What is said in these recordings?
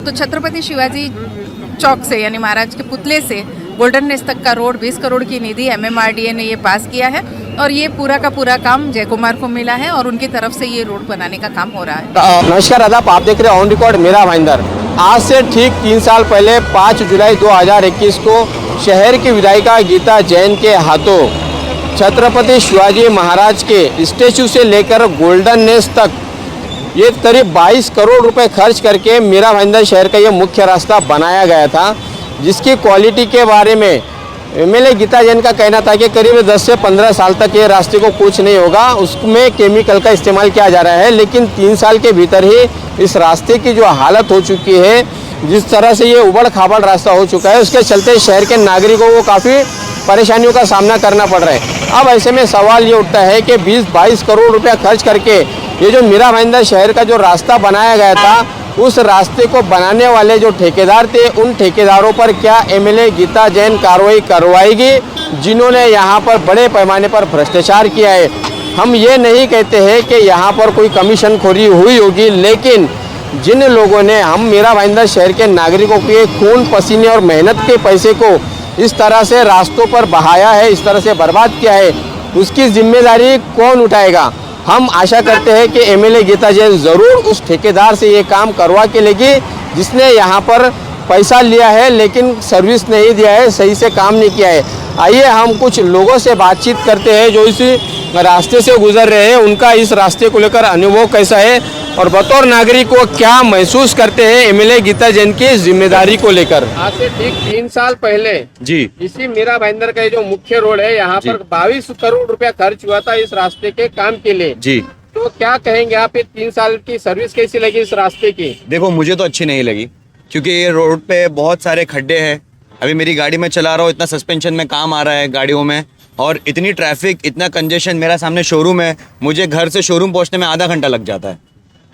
तो छत्रपति शिवाजी चौक से यानी महाराज के पुतले से गोल्डन नेस तक का रोड 20 करोड़ की निधि MMRDA ने ये पास किया है और ये पूरा का पूरा काम जयकुमार को मिला है और उनकी तरफ से ये रोड बनाने का काम हो रहा है। नमस्कार आदाब, आप देख रहे हैं ऑन रिकॉर्ड मेरा भाईंदर। आज से ठीक 3 साल पहले 5 जुलाई 2021 को शहर की विधायिका गीता जैन के हाथों छत्रपति शिवाजी महाराज के स्टेचू से लेकर गोल्डन नेस तक ये करीब 22 करोड़ रुपए खर्च करके मेरा भाईंदर शहर का ये मुख्य रास्ता बनाया गया था, जिसकी क्वालिटी के बारे में MLA गीता जैन का कहना था कि करीब 10 से 15 साल तक ये रास्ते को कुछ नहीं होगा, उसमें केमिकल का इस्तेमाल किया जा रहा है। लेकिन 3 साल के भीतर ही इस रास्ते की जो हालत हो चुकी है, जिस तरह से ये उबड़ खाबड़ रास्ता हो चुका है, उसके चलते शहर के नागरिकों को काफ़ी परेशानियों का सामना करना पड़ रहा है। अब ऐसे में सवाल ये उठता है कि 20-22 करोड़ रुपया खर्च करके ये जो मेरा भाईंदर शहर का जो रास्ता बनाया गया था, उस रास्ते को बनाने वाले जो ठेकेदार थे, उन ठेकेदारों पर क्या MLA गीता जैन कार्रवाई करवाएगी, जिन्होंने यहाँ पर बड़े पैमाने पर भ्रष्टाचार किया है। हम ये नहीं कहते हैं कि यहाँ पर कोई कमीशन खोरी हुई होगी, लेकिन जिन लोगों ने हम मेरा भाईंदर शहर के नागरिकों के खून पसीने और मेहनत के पैसे को इस तरह से रास्तों पर बहाया है, इस तरह से बर्बाद किया है, उसकी जिम्मेदारी कौन उठाएगा। हम आशा करते हैं कि MLA गीता जैन ज़रूर उस ठेकेदार से ये काम करवा के लेगी, जिसने यहाँ पर पैसा लिया है लेकिन सर्विस नहीं दिया है, सही से काम नहीं किया है। आइए हम कुछ लोगों से बातचीत करते हैं जो इस रास्ते से गुजर रहे हैं, उनका इस रास्ते को लेकर अनुभव कैसा है और बतौर नागरिक वो क्या महसूस करते हैं MLA गीता जैन की जिम्मेदारी को लेकर। आज से ठीक 3 साल पहले जी इसी मेरा भाईंदर का जो मुख्य रोड है, यहाँ पर 22 करोड़ रुपया खर्च हुआ था इस रास्ते के काम के लिए। जी तो क्या कहेंगे आप, 3 साल की सर्विस कैसी लगी इस रास्ते की? देखो, मुझे तो अच्छी नहीं लगी क्योंकि ये रोड पे बहुत सारे खड्डे हैं। अभी मेरी गाड़ी में चला रहा हूँ, इतना सस्पेंशन में काम आ रहा है गाड़ियों में, और इतनी ट्रैफिक, इतना कंजेशन। मेरा सामने शोरूम है, मुझे घर से शोरूम पहुँचने में आधा घंटा लग जाता है,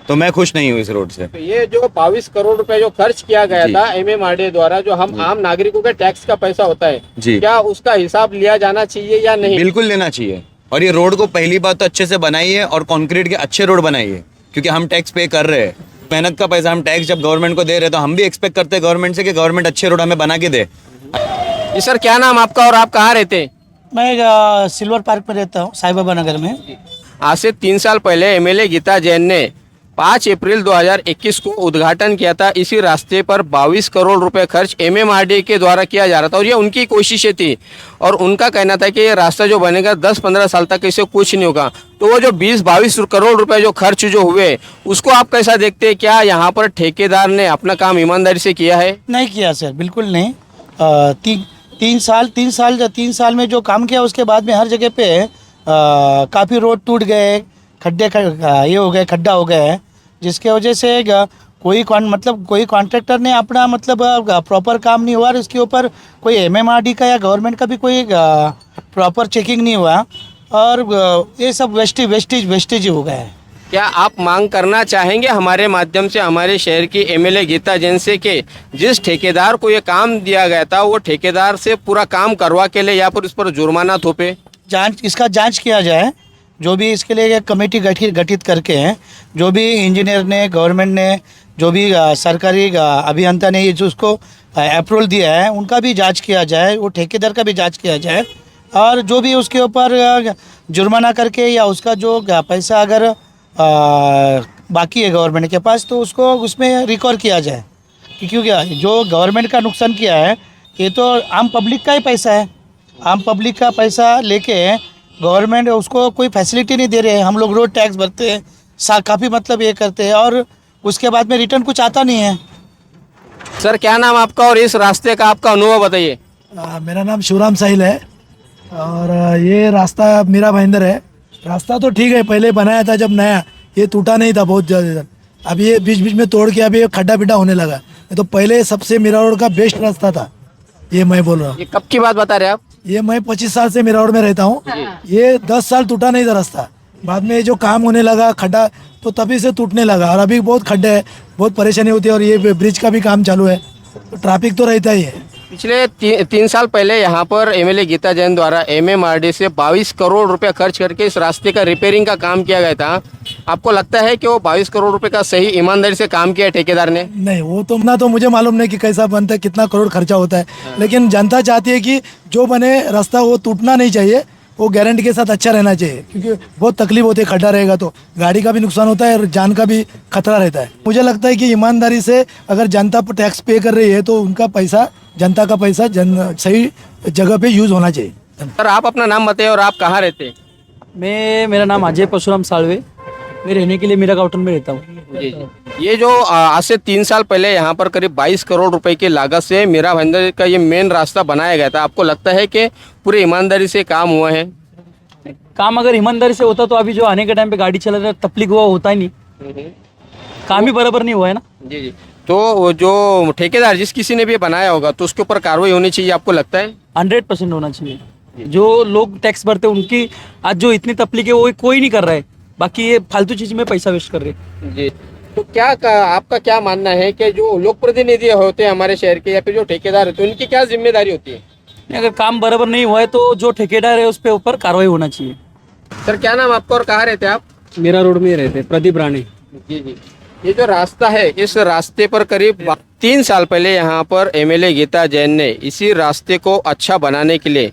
तो मैं खुश नहीं हूँ इस रोड से। तो ये जो 22 करोड़ रुपए जो खर्च किया गया था MMRDA द्वारा, जो हम आम नागरिकों के टैक्स का पैसा होता है जी, क्या उसका हिसाब लिया जाना चाहिए या नहीं? बिल्कुल लेना चाहिए। और ये रोड को पहली बात तो अच्छे से बनाई है और कंक्रीट के अच्छे रोड बनाई है, क्योंकि हम टैक्स पे कर रहे हैं, मेहनत का पैसा हम टैक्स जब गवर्नमेंट को दे रहे हैं, तो हम भी एक्सपेक्ट करते हैं गवर्नमेंट से कि गवर्नमेंट अच्छे रोड हमें बना के दे। जी सर, क्या नाम आपका और आप कहाँ रहते हैं? मैं सिल्वर पार्क में रहता हूँ, साई बाबा नगर में। आज से 3 साल पहले MLA गीता जैन ने 5 अप्रैल 2021 को उद्घाटन किया था। इसी रास्ते पर 22 करोड़ रुपए खर्च MMRDA के द्वारा किया जा रहा था और ये उनकी कोशिशें थी, और उनका कहना था कि ये रास्ता जो बनेगा 10-15 साल तक इसे कुछ नहीं होगा। तो वो जो 20-22 करोड़ रुपए जो खर्च जो हुए, उसको आप कैसा देखते हैं? क्या यहाँ पर ठेकेदार ने अपना काम ईमानदारी से किया है? नहीं किया सर, बिल्कुल नहीं। 3 साल में जो काम किया, उसके बाद में हर जगह पे काफ़ी रोड टूट गए, खड्डे ये हो गए, खड्डा हो गए, जिसके वजह से कोई कॉन्ट्रैक्टर ने अपना प्रॉपर काम नहीं हुआ, और इसके ऊपर कोई MMRDA का या गवर्नमेंट का भी कोई प्रॉपर चेकिंग नहीं हुआ, और ये सब वेस्टेज हो गया है। क्या आप मांग करना चाहेंगे हमारे माध्यम से हमारे शहर की MLA गीता जैन से कि जिस ठेकेदार को ये काम दिया गया था, वो ठेकेदार से पूरा काम करवा के ले या फिर उस पर जुर्माना थोपे? इसका जांच किया जाए, जो भी इसके लिए एक कमेटी गठित करके जो भी इंजीनियर ने, गवर्नमेंट ने, जो भी सरकारी अभियंता ने ये जो उसको अप्रूवल दिया है, उनका भी जांच किया जाए, वो ठेकेदार का भी जांच किया जाए, और जो भी उसके ऊपर जुर्माना करके या उसका जो पैसा अगर बाकी है गवर्नमेंट के पास, तो उसको उसमें रिकवर किया जाए। क्योंकि जो गवर्नमेंट का नुकसान किया है, ये तो आम पब्लिक का ही पैसा है। आम पब्लिक का पैसा लेके गवर्नमेंट उसको कोई फैसिलिटी नहीं दे रहे हैं। हम लोग रोड टैक्स भरते हैं, काफ़ी ये करते हैं, और उसके बाद में रिटर्न कुछ आता नहीं है। सर, क्या नाम आपका और इस रास्ते का आपका अनुभव बताइए? मेरा नाम शिवराम साहिल है, और ये रास्ता मेरा भाईंदर है। रास्ता तो ठीक है, पहले बनाया था जब नया, ये टूटा नहीं था बहुत ज़्यादा। अब ये बीच बीच में तोड़ के अभी ये खड्डा पिड्डा होने लगा। तो पहले सबसे मेरा रोड का बेस्ट रास्ता था, ये मैं बोल रहा हूँ। ये कब की बात बता रहे हैं आप? ये मैं 25 साल से मेरा रोड में रहता हूँ। ये 10 साल टूटा नहीं था रास्ता, बाद में जो काम होने लगा खड्डा, तो तभी से टूटने लगा, और अभी बहुत खड्डे है, बहुत परेशानी होती है। और ये ब्रिज का भी काम चालू है, तो ट्रैफिक तो रहता ही है। पिछले 3 साल पहले यहाँ पर एमएलए गीता जैन द्वारा एमएमआरडी से 22 करोड़ रुपया खर्च करके इस रास्ते का रिपेयरिंग का काम किया गया था। आपको लगता है कि वो 22 करोड़ रुपए का सही ईमानदारी से काम किया है ठेकेदार ने? नहीं, वो तो ना, तो मुझे मालूम नहीं कि कैसा बनता है, कितना करोड़ खर्चा होता है, लेकिन जनता चाहती है कि जो बने रास्ता वो टूटना नहीं चाहिए, वो गारंटी के साथ अच्छा रहना चाहिए, क्योंकि बहुत तकलीफ होती है, खड्डा रहेगा तो गाड़ी का भी नुकसान होता है और जान का भी खतरा रहता है। मुझे लगता है कि ईमानदारी से अगर जनता पर टैक्स पे कर रही है तो उनका पैसा, जनता का पैसा सही जगह पे यूज़ होना चाहिए। सर, आप अपना नाम बताइए और आप कहाँ रहते हैं? मेरा नाम अजय परशुराम साळवे। मैं रहने के लिए मीरा गाउटन में रहता हूँ। जी जी। ये जो आज से 3 साल पहले यहाँ पर करीब 22 करोड़ रुपए की लागत से मीरा भाईंदर का ये मेन रास्ता बनाया गया था, आपको लगता है कि पूरी ईमानदारी से काम हुआ है? काम अगर ईमानदारी से होता तो अभी जो आने के टाइम पे गाड़ी चला रहा तकलीफ हुआ होता ही नहीं। काम ही बराबर नहीं हुआ है ना। जी जी। तो वो जो ठेकेदार जिस किसी ने भी बनाया होगा तो उसके ऊपर कार्रवाई होनी चाहिए, आपको लगता है? 100% होना चाहिए। जो लोग टैक्स भरते हैं उनकी आज जो इतनी तकलीफ है वो कोई नहीं कर रहा है, बाकी ये फालतू चीज में पैसा वेस्ट कर रहे हैं। जी। तो आपका क्या मानना है कि जो लोक प्रतिनिधि होते हैं हमारे शहर के या फिर जो ठेकेदार होते हैं उनकी क्या जिम्मेदारी होती है? अगर काम बराबर नहीं हुआ है तो जो ठेकेदार है उस पर ऊपर कार्रवाई होना चाहिए। सर, क्या नाम आपका और कहाँ रहते हैं आप? मेरा रोड में रहते प्रदीप राणी। जी जी। ये जो रास्ता है, इस रास्ते पर करीब 3 साल पहले यहाँ पर एमएलए गीता जैन ने इसी रास्ते को अच्छा बनाने के लिए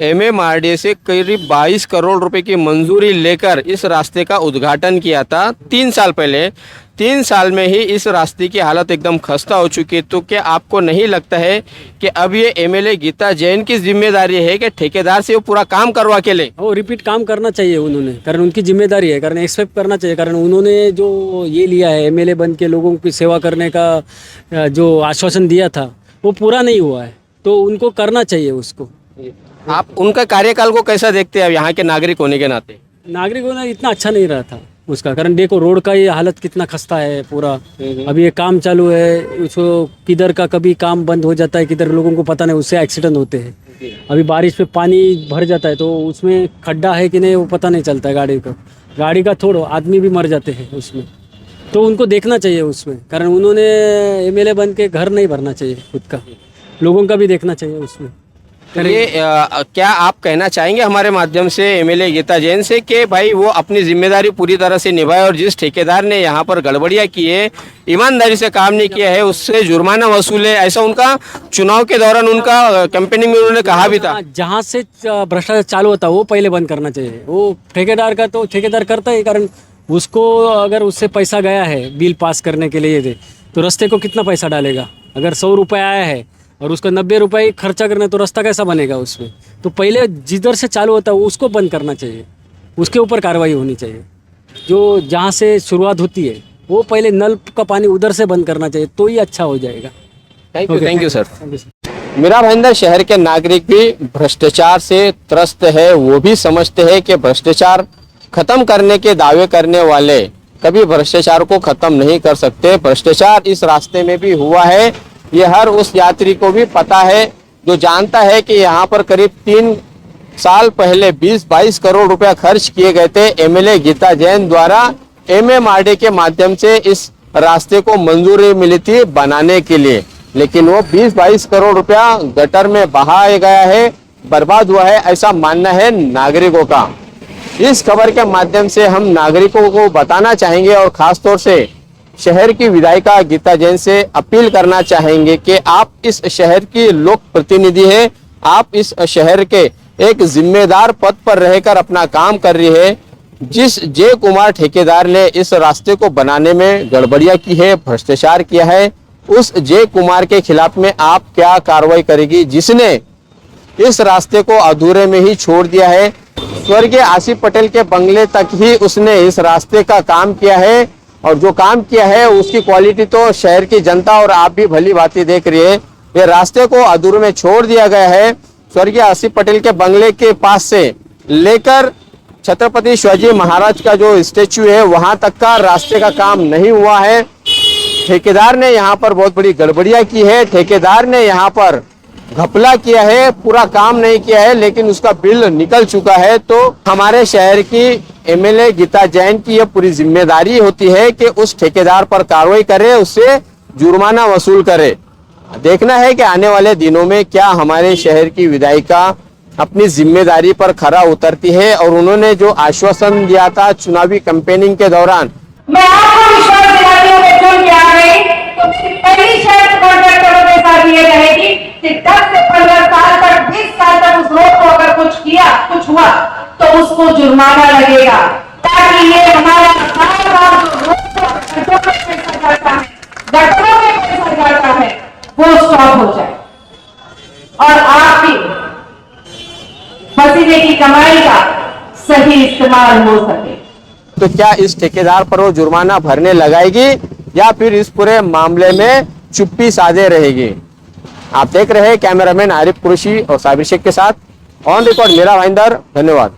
एमएमआरडी से करीब 22 करोड़ रुपए की मंजूरी लेकर इस रास्ते का उद्घाटन किया था 3 साल पहले। 3 साल में ही इस रास्ते की हालत एकदम खस्ता हो चुकी है। तो क्या आपको नहीं लगता है कि अब ये एमएलए गीता जैन की जिम्मेदारी है कि ठेकेदार से वो पूरा काम करवा के ले? वो रिपीट काम करना चाहिए उन्होंने, कारण उनकी जिम्मेदारी है, कारण एक्सपेक्ट करना चाहिए, कारण उन्होंने जो ये लिया है एमएलए बन के लोगों की सेवा करने का जो आश्वासन दिया था वो पूरा नहीं हुआ है, तो उनको करना चाहिए उसको। आप उनका कार्यकाल को कैसा देखते हैं यहाँ के नागरिक होने के नाते? नागरिकों ने इतना अच्छा नहीं रहा था उसका, कारण देखो रोड का ये हालत कितना खस्ता है पूरा। अभी ये काम चालू है, उसको किधर का कभी काम बंद हो जाता है, किधर लोगों को पता नहीं, उससे एक्सीडेंट होते हैं। अभी बारिश में पानी भर जाता है तो उसमें खड्डा है कि नहीं वो पता नहीं चलता है। गाड़ी का थोड़ा आदमी भी मर जाते हैं उसमें, तो उनको देखना चाहिए उसमें, कारण उन्होंने एमएलए बन के घर नहीं भरना चाहिए, खुद का लोगों का भी देखना चाहिए उसमें। ये क्या आप कहना चाहेंगे हमारे माध्यम से एमएलए गीता जैन से कि भाई वो अपनी जिम्मेदारी पूरी तरह से निभाए और जिस ठेकेदार ने यहाँ पर गड़बड़ियाँ की है, ईमानदारी से काम नहीं किया है, उससे जुर्माना वसूले, ऐसा उनका चुनाव के दौरान उनका कैंपेनिंग में उन्होंने कहा भी था। जहाँ से भ्रष्टाचार चालू होता है वो पहले बंद करना चाहिए। वो ठेकेदार का तो ठेकेदार करता है, कारण उसको अगर उससे पैसा गया है बिल पास करने के लिए तो रास्ते को कितना पैसा डालेगा? अगर 100 रुपये आया है और उसका 90 रुपये खर्चा करना है तो रास्ता कैसा बनेगा उसमें? तो पहले जिधर से चालू होता है उसको बंद करना चाहिए, उसके ऊपर कार्रवाई होनी चाहिए। जो जहाँ से शुरुआत होती है वो पहले नल का पानी उधर से बंद करना चाहिए, तो ही अच्छा हो जाएगा। Thank you sir. Mira Bhayandar शहर के नागरिक भी भ्रष्टाचार से त्रस्त है, वो भी समझते हैं कि भ्रष्टाचार खत्म करने के दावे करने वाले कभी भ्रष्टाचार को खत्म नहीं कर सकते। भ्रष्टाचार इस रास्ते में भी हुआ है, ये हर उस यात्री को भी पता है जो जानता है कि यहाँ पर करीब 3 साल पहले 20-22 करोड़ रुपया खर्च किए गए थे एमएलए गीता जैन द्वारा एमएमआरडी के माध्यम से इस रास्ते को मंजूरी मिली थी बनाने के लिए, लेकिन वो 20-22 करोड़ रुपया गटर में बहाया गया है, बर्बाद हुआ है, ऐसा मानना है नागरिकों का। इस खबर के माध्यम से हम नागरिकों को बताना चाहेंगे और खास तौर से शहर की विधायिका गीता जैन से अपील करना चाहेंगे कि आप इस शहर की लोक प्रतिनिधि है, आप इस शहर के एक जिम्मेदार पद पर रहकर अपना काम कर रही है। जिस जय कुमार ठेकेदार ने इस रास्ते को बनाने में गड़बड़ियां की है, भ्रष्टाचार किया है, उस जय कुमार के खिलाफ में आप क्या कार्रवाई करेगी जिसने इस रास्ते को अधूरे में ही छोड़ दिया है? स्वर्गीय आसिफ पटेल के बंगले तक ही उसने इस रास्ते का काम किया है और जो काम किया है उसकी क्वालिटी तो शहर की जनता और आप भी भली भांति देख रही है। ये रास्ते को अधूरे में छोड़ दिया गया है। स्वर्गीय आसिफ पटेल के बंगले के पास से लेकर छत्रपति शिवाजी महाराज का जो स्टेच्यू है वहां तक का रास्ते का काम नहीं हुआ है। ठेकेदार ने यहाँ पर बहुत बड़ी गड़बड़ियां की है, ठेकेदार ने यहाँ पर घपला किया है, पूरा काम नहीं किया है, लेकिन उसका बिल निकल चुका है। तो हमारे शहर की एमएलए गीता जैन की यह पूरी जिम्मेदारी होती है कि उस ठेकेदार पर कार्रवाई करे, उससे जुर्माना वसूल करे। देखना है कि आने वाले दिनों में क्या हमारे शहर की विधायिका अपनी जिम्मेदारी पर खरा उतरती है और उन्होंने जो आश्वासन दिया था चुनावी कैंपेनिंग के दौरान, मैं आपको विश्वास दिलाती हूँ कि चुन के आ गई तो मेरी पहली शर्त कॉन्ट्रैक्टरों के साथ ये रहेगी कि 10 से 15 साल तक 20 साल तक उस रोड को अगर कुछ हुआ तो उसको जुर्माना लगेगा, ताकि ये हमारा जो पैसा जाता है, गटरों में पैसा जाता है, वो स्टॉप हो जाए और आपकी पसीने की कमाई का सही इस्तेमाल हो सके। तो क्या इस ठेकेदार पर वो जुर्माना भरने लगाएगी या फिर इस पूरे मामले में चुप्पी साधे रहेगी? आप देख रहे हैं कैमरामैन आरिफ कुरैशी और साबिर शेख के साथ ऑन रिकॉर्ड मेरा भाईंदर। धन्यवाद।